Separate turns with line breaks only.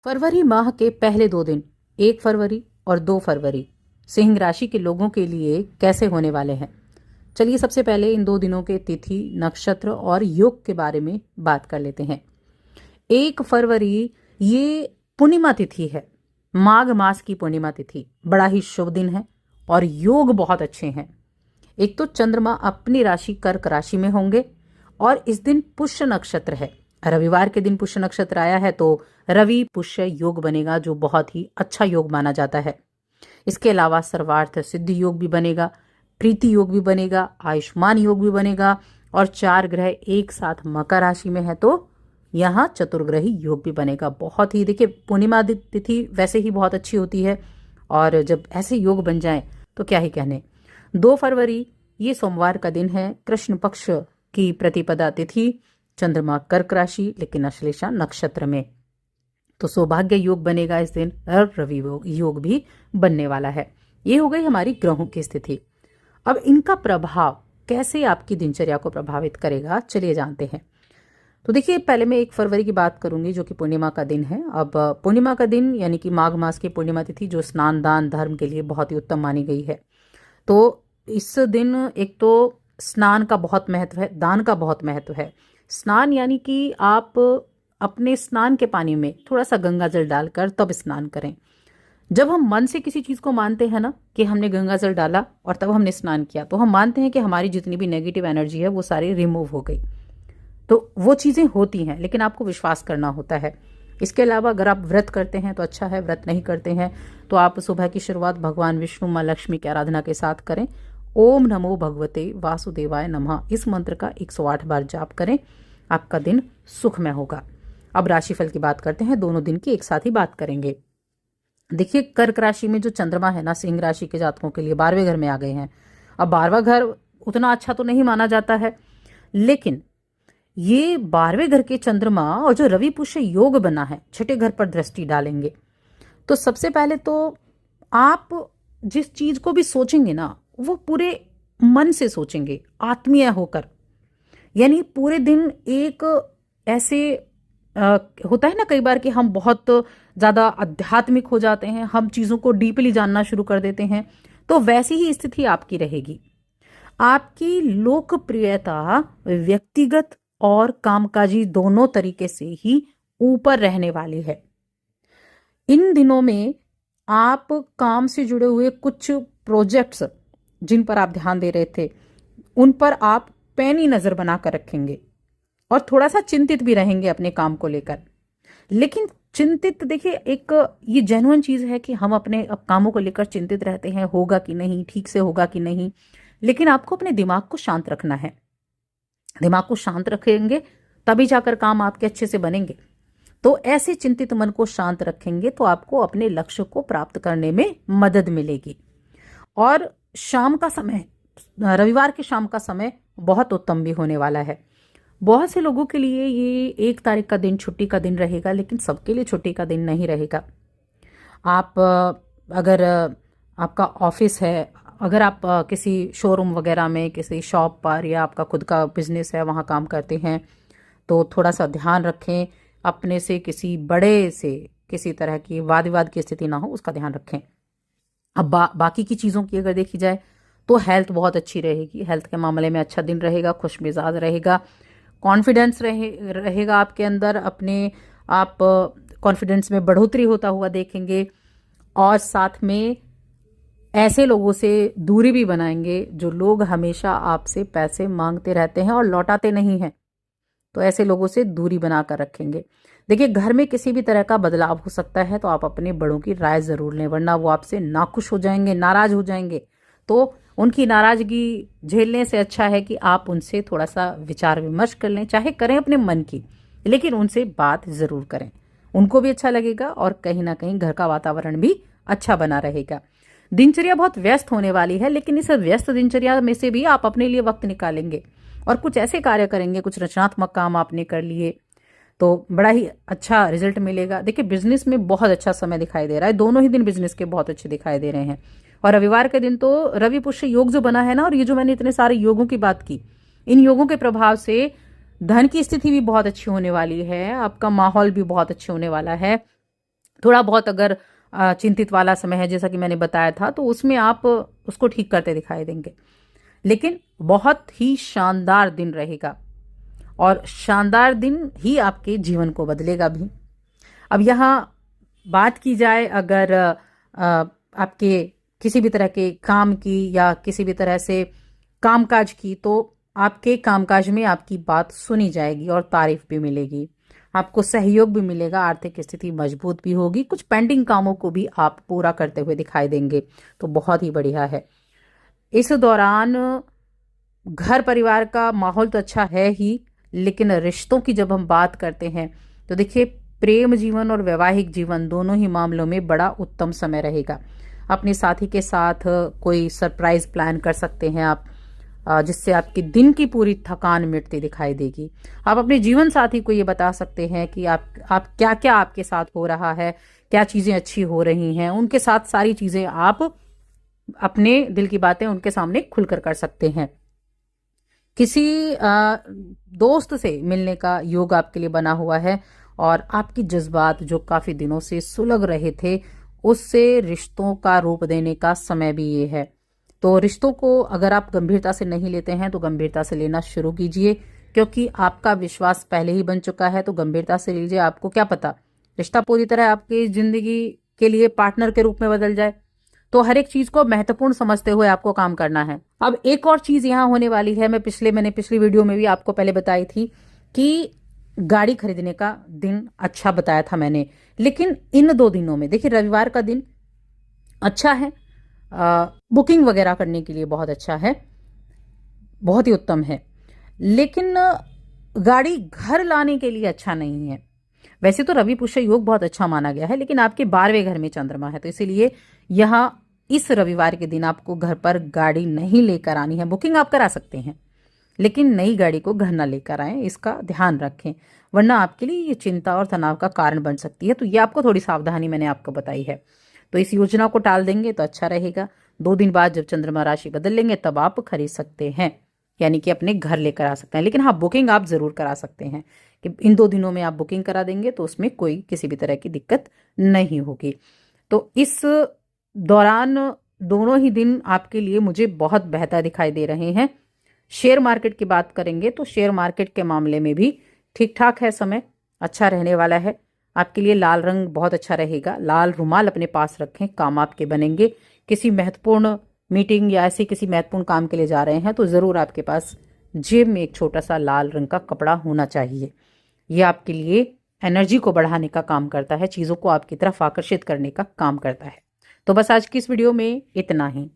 फरवरी माह के पहले 2 दिन 1 फरवरी और 2 फरवरी सिंह राशि के लोगों के लिए कैसे होने वाले हैं। चलिए सबसे पहले इन 2 दिनों के तिथि, नक्षत्र और योग के बारे में बात कर लेते हैं। 1 फरवरी ये पूर्णिमा तिथि है, माघ मास की पूर्णिमा तिथि, बड़ा ही शुभ दिन है और योग बहुत अच्छे हैं। एक तो चंद्रमा अपनी राशि कर्क राशि में होंगे और इस दिन पुष्य नक्षत्र है। रविवार के दिन पुष्य नक्षत्र आया है तो रवि पुष्य योग बनेगा, जो बहुत ही अच्छा योग माना जाता है। इसके अलावा सर्वार्थ सिद्धि योग भी बनेगा, प्रीति योग भी बनेगा, आयुष्मान योग भी बनेगा और 4 ग्रह एक साथ मकर राशि में है तो यहाँ चतुर्ग्रही योग भी बनेगा। बहुत ही, देखिए पूर्णिमा तिथि वैसे ही बहुत अच्छी होती है और जब ऐसे योग बन जाए तो क्या ही कहने। 2 फरवरी ये सोमवार का दिन है, कृष्ण पक्ष की प्रतिपदा तिथि, चंद्रमा कर्क राशि लेकिन अश्लेषा नक्षत्र में, तो सौभाग्य योग बनेगा इस दिन और रवि योग भी बनने वाला है। ये हो गई हमारी ग्रहों की स्थिति। अब इनका प्रभाव कैसे आपकी दिनचर्या को प्रभावित करेगा, चलिए जानते हैं। तो देखिए पहले मैं 1 फरवरी की बात करूंगी जो कि पूर्णिमा का दिन है। अब पूर्णिमा का दिन यानी कि माघ मास की पूर्णिमा तिथि जो स्नान दान धर्म के लिए बहुत ही उत्तम मानी गई है। तो इस दिन एक तो स्नान का बहुत महत्व है, दान का बहुत महत्व है। स्नान यानी कि आप अपने स्नान के पानी में थोड़ा सा गंगा जल डालकर तब स्नान करें। जब हम मन से किसी चीज को मानते हैं ना कि हमने गंगा जल डाला और तब हमने स्नान किया, तो हम मानते हैं कि हमारी जितनी भी नेगेटिव एनर्जी है वो सारी रिमूव हो गई। तो वो चीजें होती हैं, लेकिन आपको विश्वास करना होता है। इसके अलावा अगर आप व्रत करते हैं तो अच्छा है, व्रत नहीं करते हैं तो आप सुबह की शुरुआत भगवान विष्णु माँ लक्ष्मी की आराधना के साथ करें। ओम नमो भगवते वासुदेवाय नमः इस मंत्र का 108 बार जाप करें, आपका दिन सुखमय होगा। अब राशिफल की बात करते हैं, दोनों दिन की एक साथ ही बात करेंगे। देखिए कर्क राशि में जो चंद्रमा है ना, सिंह राशि के जातकों के लिए 12वें घर में आ गए हैं। अब 12वां घर उतना अच्छा तो नहीं माना जाता है, लेकिन ये 12वें घर के चंद्रमा और जो रवि पुष्य योग बना है 6ठे घर पर दृष्टि डालेंगे। तो सबसे पहले तो आप जिस चीज को भी सोचेंगे ना वो पूरे मन से सोचेंगे, आत्मीय होकर। यानी पूरे दिन एक ऐसे होता है ना कई बार कि हम बहुत ज्यादा आध्यात्मिक हो जाते हैं, हम चीजों को डीपली जानना शुरू कर देते हैं, तो वैसी ही स्थिति आपकी रहेगी। आपकी लोकप्रियता व्यक्तिगत और कामकाजी दोनों तरीके से ही ऊपर रहने वाली है। इन दिनों में आप काम से जुड़े हुए कुछ प्रोजेक्ट्स जिन पर आप ध्यान दे रहे थे उन पर आप पैनी नजर बनाकर रखेंगे और थोड़ा सा चिंतित भी रहेंगे अपने काम को लेकर। लेकिन चिंतित, देखिए एक ये जेन्युइन चीज है कि हम अपने कामों को लेकर चिंतित रहते हैं, होगा कि नहीं, ठीक से होगा कि नहीं, लेकिन आपको अपने दिमाग को शांत रखना है। दिमाग को शांत रखेंगे तभी जाकर काम आपके अच्छे से बनेंगे। तो ऐसे चिंतित मन को शांत रखेंगे तो आपको अपने लक्ष्य को प्राप्त करने में मदद मिलेगी। और शाम का समय, रविवार के शाम का समय बहुत उत्तम भी होने वाला है। बहुत से लोगों के लिए ये 1 तारीख का दिन छुट्टी का दिन रहेगा, लेकिन सबके लिए छुट्टी का दिन नहीं रहेगा। आप अगर आपका ऑफिस है, अगर आप किसी शोरूम वगैरह में, किसी शॉप पर या आपका खुद का बिजनेस है वहाँ काम करते हैं तो थोड़ा सा ध्यान रखें, अपने से किसी बड़े से किसी तरह की वाद विवाद की स्थिति ना हो, उसका ध्यान रखें। अब बाकी की चीज़ों की अगर देखी जाए तो हेल्थ बहुत अच्छी रहेगी, हेल्थ के मामले में अच्छा दिन रहेगा, खुश मिजाज रहेगा, कॉन्फिडेंस रहेगा आपके अंदर, अपने आप कॉन्फिडेंस में बढ़ोतरी होता हुआ देखेंगे। और साथ में ऐसे लोगों से दूरी भी बनाएंगे जो लोग हमेशा आपसे पैसे मांगते रहते हैं और लौटाते नहीं हैं, तो ऐसे लोगों से दूरी बनाकर रखेंगे। देखिए घर में किसी भी तरह का बदलाव हो सकता है तो आप अपने बड़ों की राय जरूर लें, वरना वो आपसे नाखुश हो जाएंगे, नाराज हो जाएंगे। तो उनकी नाराजगी झेलने से अच्छा है कि आप उनसे थोड़ा सा विचार विमर्श कर लें, चाहे करें अपने मन की, लेकिन उनसे बात जरूर करें, उनको भी अच्छा लगेगा और कहीं ना कहीं घर का वातावरण भी अच्छा बना रहेगा। दिनचर्या बहुत व्यस्त होने वाली है, लेकिन इस व्यस्त दिनचर्या में से भी आप अपने लिए वक्त निकालेंगे और कुछ ऐसे कार्य करेंगे, कुछ रचनात्मक काम आपने कर लिए तो बड़ा ही अच्छा रिजल्ट मिलेगा। देखिए बिजनेस में बहुत अच्छा समय दिखाई दे रहा है, दोनों ही दिन बिजनेस के बहुत अच्छे दिखाई दे रहे हैं। और रविवार के दिन तो रवि पुष्य योग जो बना है ना, और ये जो मैंने इतने सारे योगों की बात की, इन योगों के प्रभाव से धन की स्थिति भी बहुत अच्छी होने वाली है, आपका माहौल भी बहुत अच्छे होने वाला है। थोड़ा बहुत अगर चिंतित वाला समय है जैसा कि मैंने बताया था, तो उसमें आप उसको ठीक करते दिखाई देंगे। लेकिन बहुत ही शानदार दिन रहेगा और शानदार दिन ही आपके जीवन को बदलेगा भी। अब यहाँ बात की जाए अगर आपके किसी भी तरह के काम की या किसी भी तरह से कामकाज की, तो आपके कामकाज में आपकी बात सुनी जाएगी और तारीफ भी मिलेगी, आपको सहयोग भी मिलेगा, आर्थिक स्थिति मजबूत भी होगी, कुछ पेंडिंग कामों को भी आप पूरा करते हुए दिखाई देंगे, तो बहुत ही बढ़िया है। इस दौरान घर परिवार का माहौल तो अच्छा है ही, लेकिन रिश्तों की जब हम बात करते हैं तो देखिए प्रेम जीवन और वैवाहिक जीवन दोनों ही मामलों में बड़ा उत्तम समय रहेगा। अपने साथी के साथ कोई सरप्राइज प्लान कर सकते हैं आप, जिससे आपकी दिन की पूरी थकान मिटती दिखाई देगी। आप अपने जीवन साथी को ये बता सकते हैं कि आप क्या क्या आपके साथ हो रहा है, क्या चीज़ें अच्छी हो रही हैं, उनके साथ सारी चीज़ें आप अपने दिल की बातें उनके सामने खुलकर कर सकते हैं। किसी दोस्त से मिलने का योग आपके लिए बना हुआ है और आपकी जज्बात जो काफ़ी दिनों से सुलग रहे थे, उससे रिश्तों का रूप देने का समय भी ये है। तो रिश्तों को अगर आप गंभीरता से नहीं लेते हैं तो गंभीरता से लेना शुरू कीजिए, क्योंकि आपका विश्वास पहले ही बन चुका है, तो गंभीरता से लीजिए। आपको क्या पता रिश्ता पूरी तरह आपकी जिंदगी के लिए पार्टनर के रूप में बदल जाए। तो हर एक चीज को महत्वपूर्ण समझते हुए आपको काम करना है। अब एक और चीज यहाँ होने वाली है, मैंने पिछली वीडियो में भी आपको पहले बताई थी कि गाड़ी खरीदने का दिन अच्छा बताया था मैंने, लेकिन इन 2 दिनों में देखिए रविवार का दिन अच्छा है, बुकिंग वगैरह करने के लिए बहुत अच्छा है, बहुत ही उत्तम है, लेकिन गाड़ी घर लाने के लिए अच्छा नहीं है। वैसे तो रवि पुष्य योग बहुत अच्छा माना गया है, लेकिन आपके 12वें घर में चंद्रमा है, तो इसीलिए यहाँ इस रविवार के दिन आपको घर पर गाड़ी नहीं लेकर आनी है। बुकिंग आप करा सकते हैं, लेकिन नई गाड़ी को घर ना लेकर आएं, इसका ध्यान रखें, वरना आपके लिए ये चिंता और तनाव का कारण बन सकती है। तो ये आपको थोड़ी सावधानी मैंने आपको बताई है, तो इस योजना को टाल देंगे तो अच्छा रहेगा। 2 दिन बाद जब चंद्रमा राशि बदल लेंगे तब आप खरीद सकते हैं, यानी कि अपने घर लेकर आ सकते हैं। लेकिन हाँ, बुकिंग आप जरूर करा सकते हैं कि इन 2 दिनों में आप बुकिंग करा देंगे तो उसमें कोई किसी भी तरह की दिक्कत नहीं होगी। तो इस दौरान दोनों ही दिन आपके लिए मुझे बहुत बेहतर दिखाई दे रहे हैं। शेयर मार्केट की बात करेंगे तो शेयर मार्केट के मामले में भी ठीक ठाक है, समय अच्छा रहने वाला है। आपके लिए लाल रंग बहुत अच्छा रहेगा, लाल रुमाल अपने पास रखें, काम आपके बनेंगे। किसी महत्वपूर्ण मीटिंग या ऐसे किसी महत्वपूर्ण काम के लिए जा रहे हैं तो ज़रूर आपके पास जेब में एक छोटा सा लाल रंग का कपड़ा होना चाहिए। ये आपके लिए एनर्जी को बढ़ाने का काम करता है, चीज़ों को आपकी तरफ आकर्षित करने का काम करता है। तो बस आज की इस वीडियो में इतना ही।